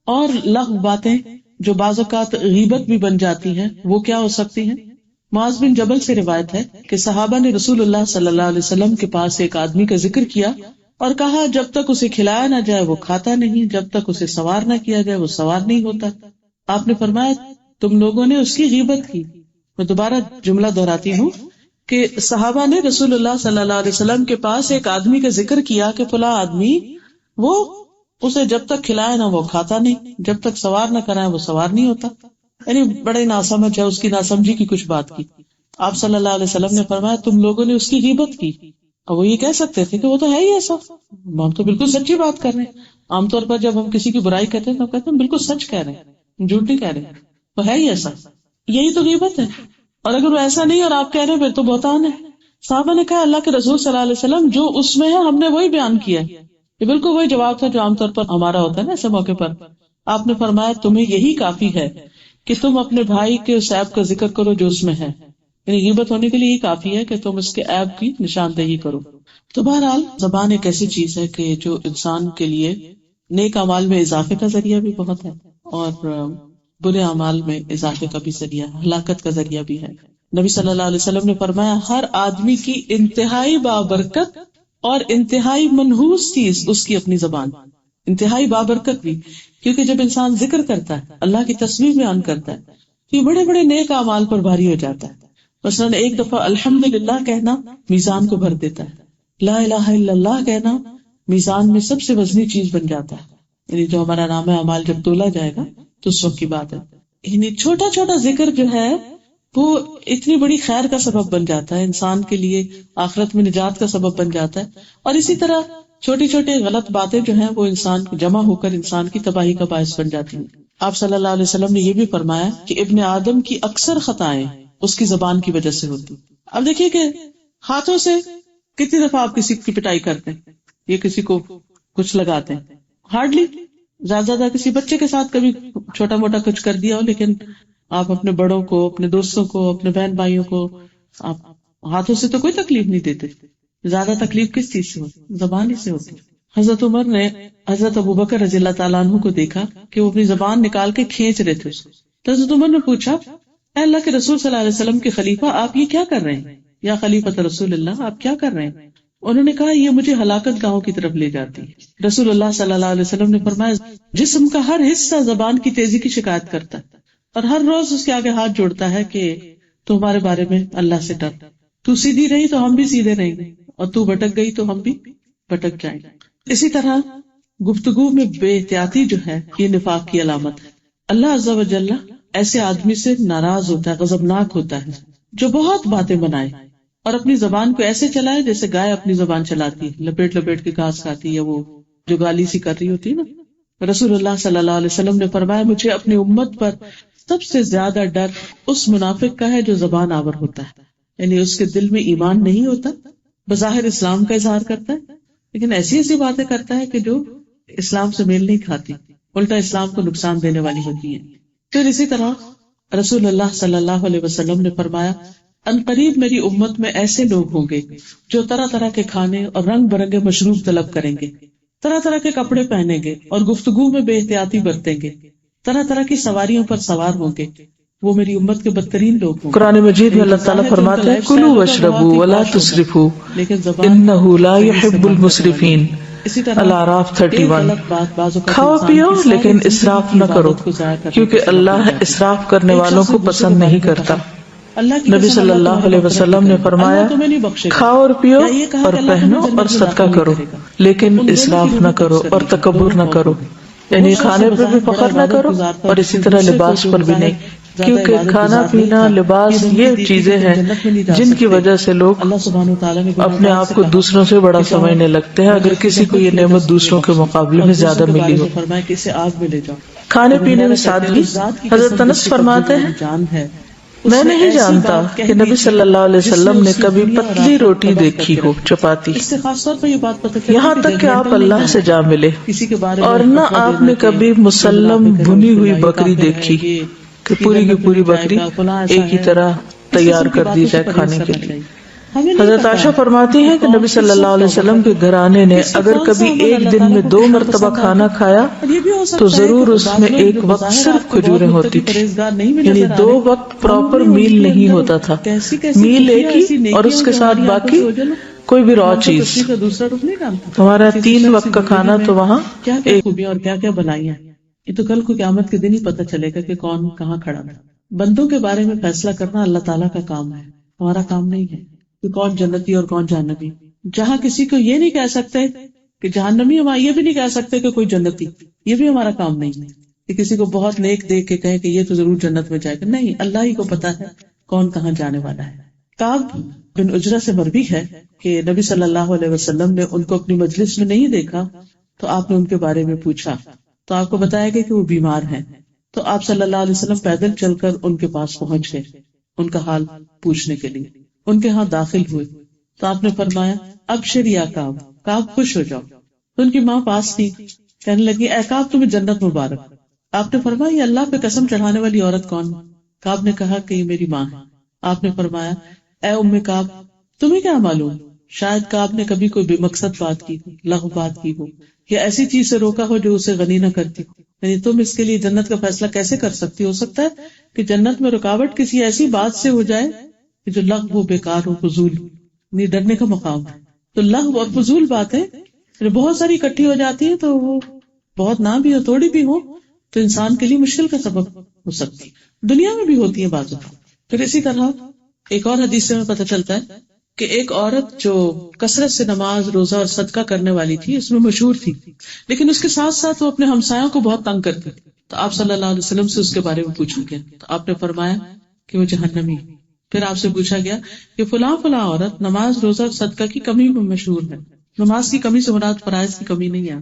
اور لغو باتیں جو بعض اوقات غیبت بھی بن جاتی ہیں، وہ کیا ہو سکتی ہیں؟ معاذ بن جبل سے روایت ہے کہ صحابہ نے رسول اللہ صلی اللہ علیہ وسلم کے پاس ایک آدمی کا ذکر کیا اور کہا جب تک اسے کھلایا نہ جائے وہ کھاتا نہیں، جب تک اسے سوار نہ کیا جائے وہ سوار نہیں ہوتا۔ آپ نے فرمایا تم لوگوں نے اس کی غیبت کی۔ میں دوبارہ جملہ دہراتی ہوں کہ صحابہ نے رسول اللہ صلی اللہ علیہ وسلم کے پاس ایک آدمی کا ذکر کیا کہ فلاں آدمی وہ اسے جب تک کھلائے نہ وہ کھاتا نہیں، جب تک سوار نہ کرائے وہ سوار نہیں ہوتا، یعنی بڑے ناسمجھ ہے، اس کی ناسمجھی کی کچھ بات کی۔ آپ صلی اللہ علیہ وسلم نے فرمایا تم لوگوں نے اس کی غیبت کی۔ اور وہ یہ کہہ سکتے تھے کہ وہ تو ہے ہی ایسا، ہم تو بالکل سچی بات کر رہے ہیں۔ عام طور پر جب ہم کسی کی برائی کہتے ہیں تو کہتے ہیں بالکل سچ کہہ رہے ہیں، جھوٹ نہیں کہہ رہے، وہ ہے ہی ایسا، یہی تو غیبت ہے۔ اور اگر وہ ایسا نہیں اور آپ کہہ رہے ہیں پھر تو بہتان ہے۔ صحابہ نے کہا اللہ کے رسول صلی اللہ علیہ وسلم جو اس میں ہے ہم نے وہی بیان کیا ہے۔ یہ بالکل وہی جواب تھا جو عام طور پر ہمارا ہوتا ہے نا ایسے موقع پر۔ آپ نے فرمایا تمہیں یہی کافی ہے کہ تم اپنے بھائی کے اس عیب کا ذکر کرو جو اس میں ہے، یعنی غیبت ہونے کے لیے یہ کافی ہے کہ تم اس کے عیب کی نشاندہی کرو۔ تو بہرحال زبان ایک ایسی چیز ہے کہ جو انسان کے لیے نیک اعمال میں اضافے کا ذریعہ بھی بہت ہے اور برے اعمال میں اضافے کا بھی ذریعہ ہے، ہلاکت کا ذریعہ بھی ہے۔ نبی صلی اللہ علیہ وسلم نے فرمایا ہر آدمی کی انتہائی بابرکت اور انتہائی منحوس چیز اس کی اپنی زبان، انتہائی بابرکت بھی، کیونکہ جب انسان ذکر کرتا ہے، اللہ کی تسبیح بیان کرتا ہے تو یہ بڑے بڑے نیک اعمال پر بھاری ہو جاتا ہے۔ مثلاً ایک دفعہ الحمدللہ کہنا میزان کو بھر دیتا ہے، لا الہ الا اللہ کہنا میزان میں سب سے وزنی چیز بن جاتا ہے، یعنی جو ہمارا نام اعمال جب تولا جائے گا تو اس وقت کی بات ہے۔ یعنی چھوٹا چھوٹا ذکر جو ہے وہ اتنی بڑی خیر کا سبب بن جاتا ہے، انسان کے لیے آخرت میں نجات کا سبب بن جاتا ہے۔ اور اسی طرح چھوٹی چھوٹی غلط باتیں جو ہیں وہ انسان جمع ہو کر انسان کی تباہی کا باعث بن جاتی ہیں۔ آپ صلی اللہ علیہ وسلم نے یہ بھی فرمایا کہ ابن آدم کی اکثر خطائیں اس کی زبان کی وجہ سے ہوتی۔ اب دیکھیے کہ ہاتھوں سے کتنی دفعہ آپ کسی کی پٹائی کرتے ہیں، یہ کسی کو کچھ لگاتے ہیں، ہارڈلی زیادہ زیادہ کسی بچے کے ساتھ کبھی چھوٹا موٹا کچھ کر دیا ہو، لیکن آپ اپنے بڑوں کو، اپنے دوستوں کو، اپنے بہن بھائیوں کو آپ ہاتھوں سے تو کوئی تکلیف نہیں دیتے. زیادہ تکلیف کس چیز سے ہوتی؟ زبان ہی سے ہوتی. حضرت عمر نے حضرت ابوبکر رضی اللہ تعالیٰ عنہ کو دیکھا کہ وہ اپنی زبان نکال کے کھینچ رہے تھے اس کو. تو حضرت عمر نے پوچھا، اے اللہ کے رسول صلی اللہ علیہ وسلم کے خلیفہ، آپ یہ کیا کر رہے ہیں؟ یا خلیفۃ رسول اللہ، آپ کیا کر رہے ہیں؟ انہوں نے کہا، یہ مجھے ہلاکت گاہوں کی طرف لے جاتی ہے. رسول اللہ صلی اللہ علیہ وسلم نے فرمایا، جسم کا ہر حصہ زبان کی تیزی کی شکایت کرتا ہے اور ہر روز اس کے آگے ہاتھ جوڑتا ہے کہ تو ہمارے بارے میں اللہ سے ڈر. تو سیدھی رہی تو ہم بھی سیدھے رہیں گے، اور تو بھٹک گئی تو ہم بھی بھٹک جائیں گے. اسی طرح گفتگو میں بے احتیاطی جو ہے، یہ نفاق کی علامت ہے. اللہ عز و جل ایسے آدمی سے ناراض ہوتا ہے، غضبناک ہوتا ہے، جو بہت باتیں بنائے اور اپنی زبان کو ایسے چلائے جیسے گائے اپنی زبان چلاتی ہے، لپیٹ لپیٹ کے گھاس کھاتی ہے، وہ جو گالی سی کر رہی ہوتی ہے نا. رسول اللہ صلی اللہ علیہ وسلم نے فرمایا، مجھے اپنی امت پر سب سے زیادہ ڈر اس منافق کا ہے جو زبان آور ہوتا ہے، یعنی اس کے دل میں ایمان نہیں ہوتا، بظاہر اسلام کا اظہار کرتا ہے لیکن ایسی ایسی باتیں کرتا ہے کہ جو اسلام سے میل نہیں کھاتی، الٹا اسلام کو نقصان دینے والی ہوتی ہیں. پھر اسی طرح رسول اللہ صلی اللہ علیہ وسلم نے فرمایا، عنقریب میری امت میں ایسے لوگ ہوں گے جو طرح طرح کے کھانے اور رنگ برنگے مشروب طلب کریں گے، طرح طرح کے کپڑے پہنیں گے اور گفتگو میں بے احتیاطی برتیں گے، طرح طرح کی سواریوں پر سوار ہوں گے. وہ میری امت کے بدترین لوگ ہوں. قرآن مجید میں اللہ تعالیٰ فرماتے ہیں، کلوا واشربوا ولا تسرفوا انہ لا يحب المسرفین. الاعراف 31. کھاؤ پیو لیکن اسراف نہ کرو کیونکہ اللہ اسراف کرنے والوں کو پسند نہیں کرتا. نبی صلی اللہ علیہ وسلم نے فرمایا، کھاؤ اور پیو اور پہنو اور صدقہ کرو لیکن اسراف نہ کرو اور تکبر نہ کرو، یعنی کھانے پر بھی فخر نہ کرو اور اسی طرح لباس پر بھی نہیں، کیونکہ کھانا پینا لباس یہ چیزیں ہیں جن کی وجہ سے لوگ اپنے آپ کو دوسروں سے بڑا سمجھنے لگتے ہیں اگر کسی کو یہ نعمت دوسروں کے مقابلے میں زیادہ ملی ہو. کھانے پینے میں سادگی. حضرت انس فرماتے ہیں، میں نہیں جانتا کہ نبی صلی اللہ علیہ وسلم نے کبھی پتلی روٹی دیکھی ہو، چپاتی، یہاں تک کہ آپ اللہ سے جا ملے، اور نہ آپ نے کبھی مسلم بھنی ہوئی بکری دیکھی کہ پوری کی پوری بکری ایک ہی طرح تیار کر دی جائے کھانے کے لیے. حضرت عائشہ فرماتی ہیں کہ نبی صلی اللہ علیہ وسلم کے گھرانے نے اگر کبھی ایک دن میں 2 مرتبہ کھانا کھایا تو ضرور اس میں ایک وقت صرف کھجوریں ہوتی تھی، یعنی 2 وقت پراپر میل نہیں ہوتا تھا، میل ایک ہی اور اس کے ساتھ باقی کوئی بھی را چیز. ہمارا 3 وقت کا کھانا تو وہاں ایک. اور کیا کیا بنائیاں، یہ تو کل کو قیامت کے دن ہی پتہ چلے گا کہ کون کہاں کھڑا تھا. بندوں کے بارے میں فیصلہ کرنا اللہ تعالیٰ کا کام ہے، ہمارا کام نہیں ہے کہ کون جنتی اور کون جہنمی. جہاں کسی کو یہ نہیں کہہ سکتے کہ جہنمی، ہم یہ بھی نہیں کہہ سکتے کہ کوئی جنتی، یہ بھی ہمارا کام نہیں ہے کہ کسی کو بہت نیک دیکھ کے کہے کہ یہ تو ضرور جنت میں جائے گا. نہیں، اللہ ہی کو پتا ہے کون کہاں جانے والا ہے. کعب بن عجرہ سے مروی ہے کہ نبی صلی اللہ علیہ وسلم نے ان کو اپنی مجلس میں نہیں دیکھا تو آپ نے ان کے بارے میں پوچھا تو آپ کو بتایا گیا کہ وہ بیمار ہیں. تو آپ صلی اللہ علیہ وسلم پیدل چل کر ان کے پاس پہنچ گئے ان کا حال پوچھنے کے لیے. ان کے ہاں داخل ہوئے تو آپ نے فرمایا، ابشر یا کعب، کعب خوش ہو جاؤ. تو ان کی ماں پاس تھی، کہنے لگی، اے کعب تمہیں جنت مبارک. آپ نے فرمایا، یہ اللہ پہ قسم چڑھانے والی عورت کون؟ کعب نے کہا کہ یہ میری ماں ہے. آپ نے فرمایا، اے ام کعب تمہیں کیا معلوم، شاید کعب نے کبھی کوئی بے مقصد بات کی ہو، لغو بات کی ہو، یا ایسی چیز سے روکا ہو جو اسے غنی نہ کرتی. یعنی تم اس کے لیے جنت کا فیصلہ کیسے کر سکتی؟ ہو سکتا ہے کہ جنت میں رکاوٹ کسی ایسی بات سے ہو جائے کہ جو لغو ہو، بیکار ہو، فضول. نہیں، ڈرنے کا مقام ہے. تو لغو اور فضول باتیں بہت ساری اکٹھی ہو جاتی ہیں تو وہ بہت نہ بھی ہو، تھوڑی بھی ہو، تو انسان کے لیے مشکل کا سبب ہو سکتی. دنیا میں بھی ہوتی ہے بعض اوقات. پھر اسی طرح ایک اور حدیث سے ہمیں پتہ چلتا ہے کہ ایک عورت جو کثرت سے نماز، روزہ اور صدقہ کرنے والی تھی، اس میں مشہور تھی، لیکن اس کے ساتھ ساتھ وہ اپنے ہمسایوں کو بہت تنگ کرتی. تو آپ صلی اللہ علیہ وسلم سے اس کے بارے میں پوچھا گیا تو آپ نے فرمایا کہ وہ جہنمی. پھر آپ سے پوچھا گیا کہ فلاں فلاں عورت نماز، روزہ اور صدقہ کی کمی میں مشہور ہے. نماز کی کمی سے مراد فرائض کی کمی نہیں ہے،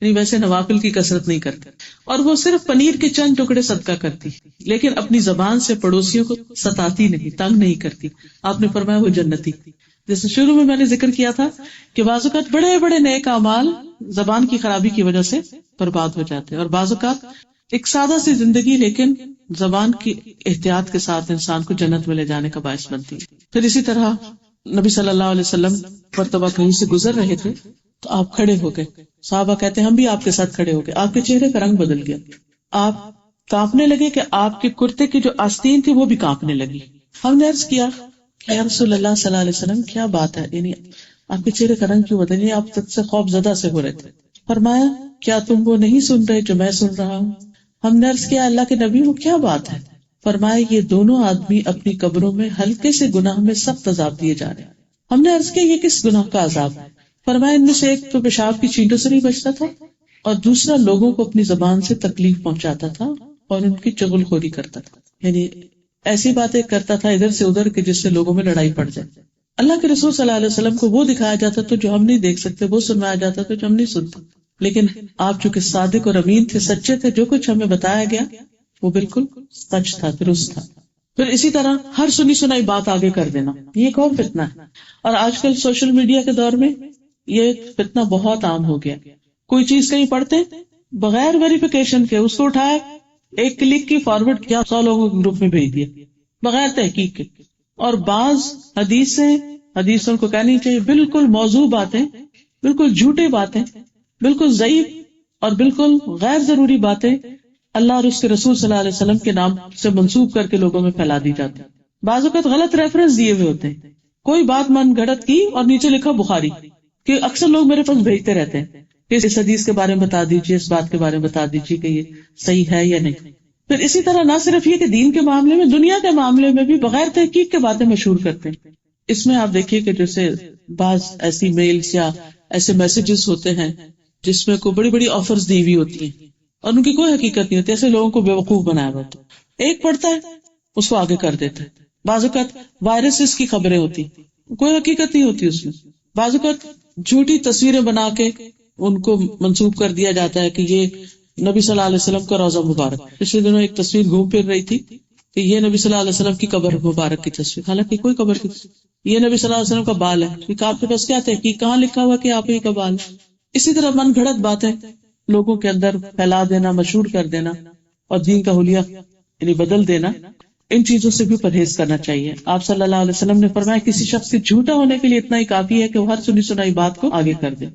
یعنی ویسے نوافل کی کثرت نہیں کرتی، اور وہ صرف پنیر کے چند ٹکڑے صدقہ کرتی، لیکن اپنی زبان سے پڑوسیوں کو ستاتی نہیں، تنگ نہیں کرتی. آپ نے فرمایا وہ جنتی. جیسے شروع میں نے ذکر کیا تھا کہ بعض اوقات بڑے بڑے نیک اعمال زبان کی خرابی کی وجہ سے برباد ہو جاتے ہیں، اور بعض اوقات ایک سادہ سی زندگی لیکن زبان کی احتیاط کے ساتھ انسان کو جنت میں لے جانے کا باعث بنتی ہے۔ پھر اسی طرح نبی صلی اللہ علیہ وسلم مرتبہ کہیں سے گزر رہے تھے تو آپ کھڑے ہو گئے، صحابہ کہتے ہیں ہم بھی آپ کے ساتھ کھڑے ہو گئے، آپ کے چہرے کا رنگ بدل گیا، آپ کانپنے لگے کہ آپ کے کرتے کی جو آستین تھی وہ بھی کانپنے لگی۔ ہم نے عرض کیا کہ یا رسول اللہ صلی اللہ علیہ وسلم کیا بات ہے، یعنی آپ کے چہرے کا رنگ کیوں بدل، یعنی آپ سب سے خوف زدہ سے ہو رہے تھے۔ فرمایا کیا تم وہ نہیں سن رہے جو میں سن رہا ہوں؟ ہم نے عرض کیا اللہ کے نبی وہ کیا بات ہے؟ فرمایا یہ دونوں آدمی اپنی قبروں میں ہلکے سے گناہ میں سخت عذاب دیے جا رہے ہیں۔ ہم نے عرض کیا یہ کس گناہ کا عذاب ہے؟ فرمایا ان میں سے ایک تو پیشاب کی چینٹوں سے نہیں بچتا تھا، اور دوسرا لوگوں کو اپنی زبان سے تکلیف پہنچاتا تھا اور ان کی چغل خوری کرتا تھا، یعنی ایسی باتیں کرتا تھا ادھر سے ادھر کہ جس سے لوگوں میں لڑائی پڑ جائے۔ اللہ کے رسول صلی اللہ علیہ وسلم کو وہ دکھایا جاتا تو جو ہم نہیں دیکھ سکتے، وہ سنایا جاتا تو جو ہم نہیں سنتے، لیکن آپ چونکہ صادق اور امین تھے، سچے تھے، جو کچھ ہمیں بتایا گیا وہ بالکل سچ تھا، درست تھا۔ پھر اسی طرح ہر سنی سنائی بات آگے کر دینا، یہ ایک اور فتنہ ہے، اور آج کل سوشل میڈیا کے دور میں یہ فتنہ بہت عام ہو گیا۔ کوئی چیز کہیں پڑھتے بغیر ویریفیکیشن کے اس کو اٹھائے، ایک کلک کی فارورڈ کیا 100 لوگوں کے گروپ میں بھیج دیا بغیر تحقیق کے، اور بعض حدیثوں کو کہنی چاہیے بالکل موضوع باتیں، بالکل جھوٹے باتیں، بالکل ضعیف اور بالکل غیر ضروری باتیں اللہ اور اس کے رسول صلی اللہ علیہ وسلم کے نام سے منسوب کر کے لوگوں میں پھیلا دی جاتی ہے۔ بعض اوقات غلط ریفرنس دیے ہوئے ہوتے ہیں، کوئی بات من گھڑت کی اور نیچے لکھا بخاری، کہ اکثر لوگ میرے پاس بھیجتے رہتے ہیں کہ اس حدیث کے بارے میں بتا دیجیے، اس بات کے بارے میں بتا دیجیے کہ یہ صحیح ہے یا نہیں۔ پھر اسی طرح نہ صرف یہ کہ دین کے معاملے میں، دنیا کے معاملے میں بھی بغیر تحقیق کے باتیں مشہور کرتے ہیں۔ اس میں آپ دیکھیے کہ جیسے بعض ایسی میلز یا ایسے میسیجز ہوتے ہیں جس میں کوئی بڑی بڑی آفرز دی ہوئی ہوتی ہیں اور ان کی کوئی حقیقت نہیں ہوتی، ایسے لوگوں کو بیوقوف بنایا ہوا ہوتا ہے، ایک پڑھتا ہے اس کو آگے کر دیتا ہے۔ بعض اوقات وائرسز کی خبریں ہوتی، کوئی حقیقت نہیں ہوتی اس میں۔ بعض اوقات جھوٹی تصویریں بنا کے ان کو منسوب کر دیا جاتا ہے کہ یہ نبی صلی اللہ علیہ وسلم کا روضہ مبارک۔ پچھلے دنوں ایک تصویر گھوم پھر رہی تھی کہ یہ نبی صلی اللہ علیہ وسلم کی قبر مبارک کی تصویر، حالانکہ کوئی قبر کی تصویر، یہ نبی صلی اللہ علیہ وسلم کا بال ہے، کیونکہ آپ کے پاس کیا تحقیق، کہاں لکھا ہوا کہ آپ ہی کا بال ہے؟ اسی طرح من گھڑت باتیں لوگوں کے اندر پھیلا دینا، مشہور کر دینا اور دین کا حلیہ یعنی بدل دینا، ان چیزوں سے بھی پرہیز کرنا چاہیے۔ آپ صلی اللہ علیہ وسلم نے فرمایا کسی شخص کے جھوٹا ہونے کے لیے اتنا ہی کافی ہے کہ وہ ہر سنی سنائی بات کو آگے کر دے۔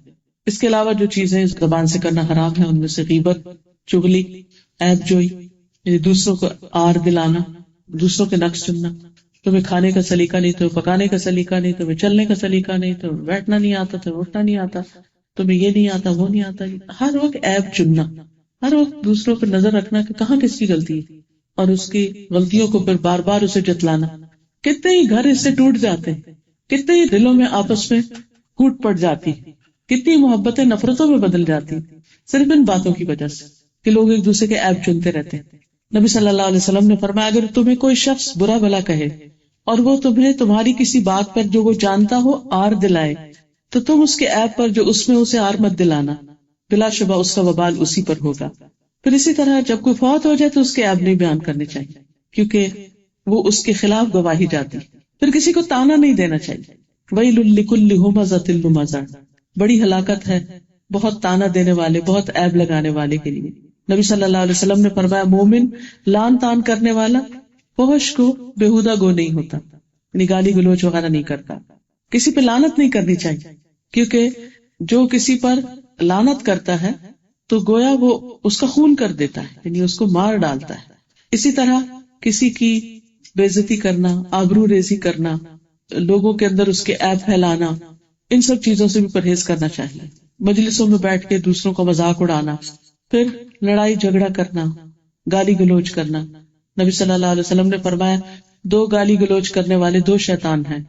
اس کے علاوہ جو چیزیں زبان سے کرنا حرام ہے ان میں سے غیبت، چغلی، عیب جوئی، یعنی دوسروں کو آر دلانا، دوسروں کے نقص چننا۔ تمہیں کھانے کا سلیقہ نہیں، تمہیں پکانے کا سلیقہ نہیں، تمہیں چلنے کا سلیقہ نہیں، تمہیں بیٹھنا نہیں آتا، تمہیں اٹھنا نہیں آتا، تمہیں یہ نہیں آتا، وہ نہیں آتا، ہر وقت عیب چننا، ہر وقت دوسروں پر نظر رکھنا کہ کہاں کس کی غلطی ہے، اور اس کی غلطیوں کو پھر بار بار اسے جتلانا۔ کتنے ہی گھر اس سے ٹوٹ جاتے ہیں، کتنے ہی دلوں میں آپس میں پھوٹ پڑ جاتی، کتنی محبتیں نفرتوں میں بدل جاتی، صرف ان باتوں کی وجہ سے کہ لوگ ایک دوسرے کے عیب چنتے رہتے ہیں۔ نبی صلی اللہ علیہ وسلم نے فرمایا اگر تمہیں کوئی شخص برا بھلا کہے اور وہ تمہیں تمہاری کسی بات پر جو وہ جانتا ہو آر دلائے تو تم اس کے عیب پر جو اس میں اسے آر مت دلانا، بلا شبہ اس کا وبال اسی پر ہوگا۔ پھر اسی طرح جب کوئی فوت ہو جائے تو اس کے عیب نہیں بیان کرنے چاہیے کیونکہ وہ اس کے خلاف گواہی جاتی۔ پھر کسی کو تانا نہیں دینا چاہیے، ویل لکل ھمزۃ لمزہ، بڑی ہلاکت ہے بہت تانا دینے والے، بہت عیب لگانے والے کے لیے۔ نبی صلی اللہ علیہ وسلم نے فرمایا مومن لان تان کرنے والا فحش کو بےہودہ گو نہیں ہوتا، یعنی گالی گلوچ وغیرہ نہیں کرتا۔ کسی پہ لعنت نہیں کرنی چاہیے کیونکہ جو کسی پر لعنت کرتا ہے تو گویا وہ اس کا خون کر دیتا ہے، یعنی اس کو مار ڈالتا ہے۔ اسی طرح کسی کی بے عزتی کرنا، آبرو ریزی کرنا، لوگوں کے اندر اس کے عیب پھیلانا، ان سب چیزوں سے بھی پرہیز کرنا چاہیے۔ مجلسوں میں بیٹھ کے دوسروں کا مذاق اڑانا، پھر لڑائی جھگڑا کرنا، گالی گلوچ کرنا۔ نبی صلی اللہ علیہ وسلم نے فرمایا 2 گالی گلوچ کرنے والے 2 شیطان ہیں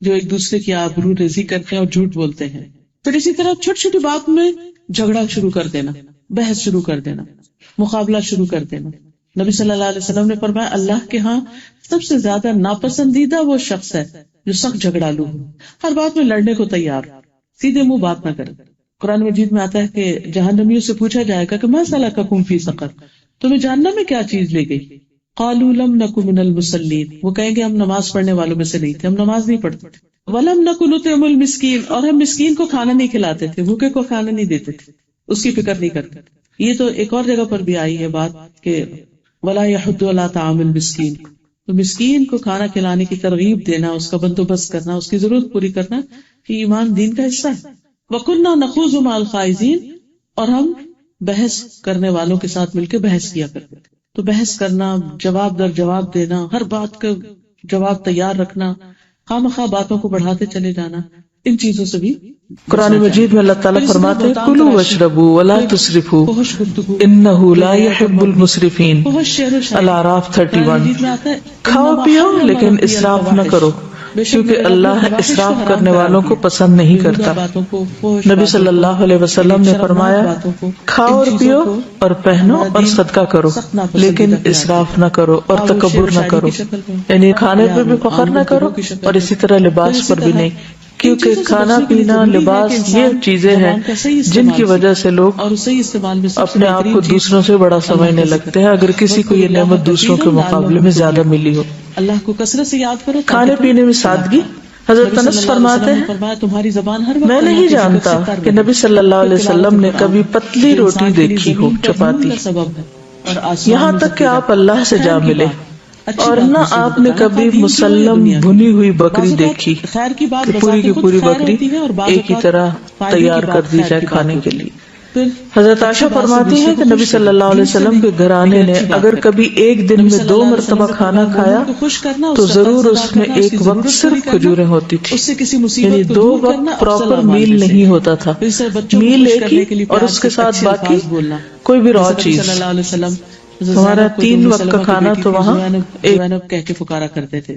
جو ایک دوسرے کی آبرو ریزی کرتے ہیں اور جھوٹ بولتے ہیں۔ پھر اسی طرح چھوٹی چھوٹی بات میں جھگڑا شروع کر دینا، بحث شروع کر دینا، مقابلہ شروع کر دینا۔ نبی صلی اللہ علیہ وسلم نے فرمایا اللہ کے ہاں سب سے زیادہ ناپسندیدہ وہ شخص ہے جو سخت جھگڑالو ہو، ہر بات میں لڑنے کو تیار، سیدھے منہ بات نہ کرے۔ قرآن مجید میں آتا ہے کہ جہنمیوں سے پوچھا جائے گا کہ ما سلککم فی سقر، تمہیں جہنم میں کیا چیز لے گئی؟ قالوا لم نک من المصلین، وہ کہیں گے ہم نماز پڑھنے والوں میں سے نہیں تھے، ہم نماز نہیں پڑھتے تھے۔ وَلَمْ نَكُ نُطْعِمُ الْمِسْكِينَ، اور ہم مسکین کو کھانا نہیں کھلاتے تھے، بھوکے کو کھانا نہیں دیتے تھے، اس کی فکر نہیں کرتے. یہ تو ایک اور جگہ پر بھی آئی ہے بات کہ وَلَا يَحُضُّ عَلَىٰ طَعَامِ الْمِسْكِينِ، تو مسکین کو کھانا کھلانے کی ترغیب دینا، اس کا بندوبست کرنا، اس کی ضرورت پوری کرنا، یہ ایمان دین کا حصہ ہے. وَكُنَّا نَخُوضُ مَعَ الْخَائِضِينَ، اور ہم بحث کرنے والوں کے ساتھ مل کے بحث کیا کرتے تھے. تو بحث کرنا، جواب در جواب دینا، ہر بات کا جواب تیار رکھنا، خواہ باتوں کو بڑھاتے چلے جانا، ان چیزوں سے بھی. قرآن مجید میں اللہ تعالیٰ فرماتے ہیں کلوا واشربوا ولا تسرفوا انہ لا يحب المسرفین. الاعراف 31. کھاؤ پیو لیکن اسراف نہ کرو کیونکہ اللہ اسراف کرنے والوں کو پسند نہیں کرتا. نبی صلی اللہ علیہ وسلم نے فرمایا کھاؤ اور پیو اور پہنو اور صدقہ کرو لیکن اسراف نہ کرو اور تکبر نہ کرو، یعنی کھانے پہ بھی فخر نہ کرو اور اسی طرح لباس پر بھی نہیں، کیونکہ کھانا پینا لباس یہ چیزیں ہیں جن کی وجہ سے لوگ اپنے آپ کو دوسروں سے بڑا سمجھنے لگتے ہیں اگر کسی کو یہ نعمت دوسروں کے مقابلے میں زیادہ ملی ہو. اللہ کو کثرت سے یاد کرو. کھانے پینے میں سادگی. حضرت انس فرماتے ہیں تمہاری زبان ہر میں نہیں جانتا کہ نبی صلی اللہ علیہ وسلم نے کبھی پتلی روٹی دیکھی ہو چپاتی، یہاں تک کہ آپ اللہ سے جا ملے، اور نہ آپ نے کبھی مسلم بھنی ہوئی بکری دیکھی کہ پوری کی پوری بکری ایک ہی طرح تیار کر دی جائے کھانے کے لیے. حضرت عائشہ فرماتی ہیں کہ نبی صلی اللہ علیہ وسلم کے گھرانے نے اگر کبھی ایک دن میں 2 مرتبہ کھانا کھایا تو ضرور اس میں ایک وقت صرف کھجوریں ہوتی تھی، یعنی 2 وقت پراپر میل نہیں ہوتا تھا، میل ایک ہی اور اس کے ساتھ باقی کوئی بھی را چیز. ہمارا 3 وقت کا کھانا تو وہاں ایک کہہ کے پکارا کرتے تھے،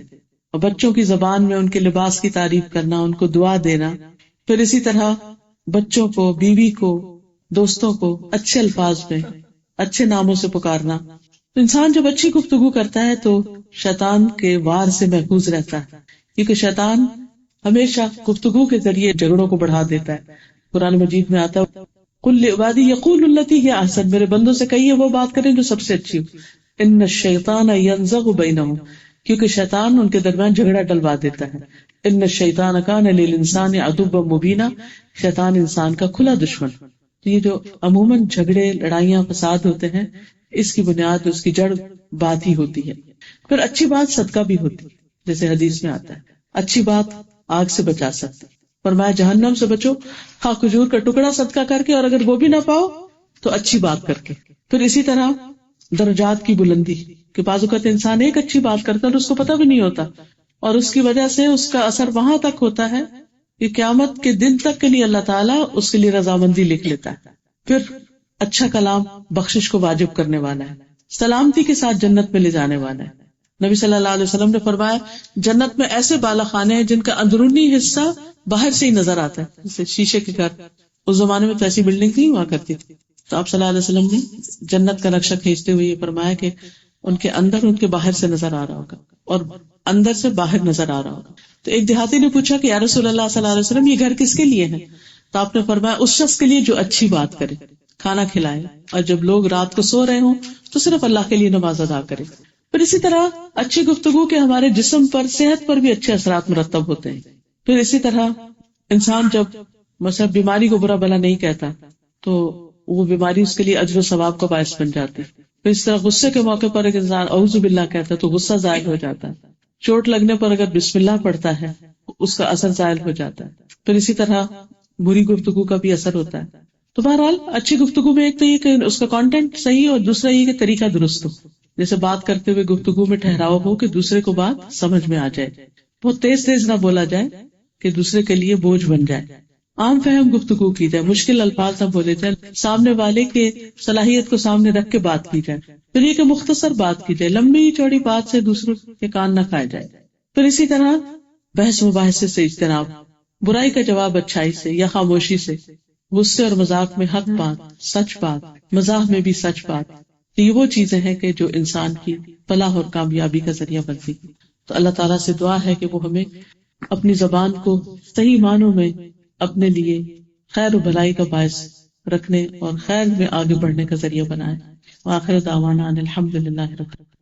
اور بچوں کی زبان میں ان کے لباس کی تعریف کرنا، ان کو دعا دینا، پھر اسی طرح بچوں کو، بیوی کو، دوستوں کو اچھے الفاظ میں اچھے ناموں سے پکارنا. تو انسان جب اچھی گفتگو کرتا ہے تو شیطان کے وار سے محفوظ رہتا ہے، کیونکہ شیطان ہمیشہ گفتگو کے ذریعے جھگڑوں کو بڑھا دیتا ہے. قرآن مجید میں آتا ہے قل لعبادی یقولوا التی ہی احسن، میرے بندوں سے کہیے وہ بات کریں جو سب سے اچھی ہو. ان الشیطان ینزغ بینہم، کیونکہ شیطان ان کے درمیان جھگڑا ڈلوا دیتا ہے. ان الشیطان کان للانسان عدوا مبینا، شیطان انسان کا کھلا دشمن. تو یہ جو عموماً جھگڑے، لڑائیاں، فساد ہوتے ہیں، اس کی بنیاد، اس کی جڑ بات ہی ہوتی ہے. پھر اچھی بات صدقہ بھی ہوتی ہے، جیسے حدیث میں آتا ہے اچھی بات آگ سے بچا سکتی. فرمایا جہنم سے بچو ہاں کھجور کا ٹکڑا صدقہ کر کے، اور اگر وہ بھی نہ پاؤ تو اچھی بات کر کے. پھر اسی طرح درجات کی بلندی، کہ بعض اوقات انسان ایک اچھی بات کرتا ہے اور اس کو پتہ بھی نہیں ہوتا، اور اس کی وجہ سے اس کا اثر وہاں تک ہوتا ہے کہ قیامت کے دن تک کے لیے اللہ تعالیٰ اس کے لیے رضامندی لکھ لیتا ہے. پھر اچھا کلام بخشش کو واجب کرنے والا ہے، سلامتی کے ساتھ جنت میں لے جانے والا ہے. نبی صلی اللہ علیہ وسلم نے فرمایا جنت میں ایسے بالا خانے ہیں جن کا اندرونی حصہ باہر سے ہی نظر آتا ہے، جیسے شیشے کے گھر. اس زمانے میں تو ایسی بلڈنگ نہیں ہوا کرتی تھی، تو آپ صلی اللہ علیہ وسلم نے جنت کا نقشہ کھینچتے ہوئے یہ فرمایا کہ ان کے اندر ان کے باہر سے نظر آ رہا ہوگا اور اندر سے باہر نظر آ رہا ہوگا. تو ایک دیہاتی نے پوچھا کہ یا رسول اللہ صلی اللہ علیہ وسلم یہ گھر کس کے لیے ہے؟ تو آپ نے فرمایا اس شخص کے لیے جو اچھی بات کرے، کھانا کھلائے، اور جب لوگ رات کو سو رہے ہوں تو صرف اللہ کے لیے نماز ادا کرے. پھر اسی طرح اچھی گفتگو کے ہمارے جسم پر، صحت پر بھی اچھے اثرات مرتب ہوتے ہیں. پھر اسی طرح انسان جب مثلا بیماری کو برا بھلا نہیں کہتا تو وہ بیماری اس کے لیے اجر و ثواب کا باعث بن جاتی. پھر اس طرح غصے کے موقع پر ایک انسان اعوذ باللہ کہتا ہے تو غصہ زائل ہو جاتا ہے. چوٹ لگنے پر اگر بسم اللہ پڑھتا ہے اس کا اثر زائل ہو جاتا ہے. پھر اسی طرح بری گفتگو کا بھی اثر ہوتا ہے. تو بہرحال اچھی گفتگو میں ایک تو یہ کہ اس کا کانٹینٹ صحیح اور دوسرا یہ کہ طریقہ درست ہو. جیسے بات کرتے ہوئے گفتگو میں ٹھہراؤ ہو کہ دوسرے کو بات سمجھ میں آ جائے، بہت تیز تیز نہ بولا جائے کہ دوسرے کے لیے بوجھ بن جائے. عام فہم گفتگو کی جائے، مشکل الفاظ نہ بولے جائے، سامنے والے کے صلاحیت کو سامنے رکھ کے بات کی جائے. پھر یہ کہ مختصر بات کی جائے، لمبی چوڑی بات سے دوسروں کے کان نہ کھائے جائے. پھر اسی طرح بحث مباحثے سے اجتناب، برائی کا جواب اچھائی سے یا خاموشی سے، غصے اور مذاق میں حق بات، سچ بات، مزاح میں بھی سچ بات. یہ وہ چیزیں ہیں کہ جو انسان کی فلاح اور کامیابی کا ذریعہ بنتی. تو اللہ تعالیٰ سے دعا ہے کہ وہ ہمیں اپنی زبان کو صحیح معنوں میں اپنے لیے خیر و بھلائی کا باعث رکھنے اور خیر میں آگے بڑھنے کا ذریعہ بنائے. وآخر دعوانا ان الحمد للہ رب العالمین.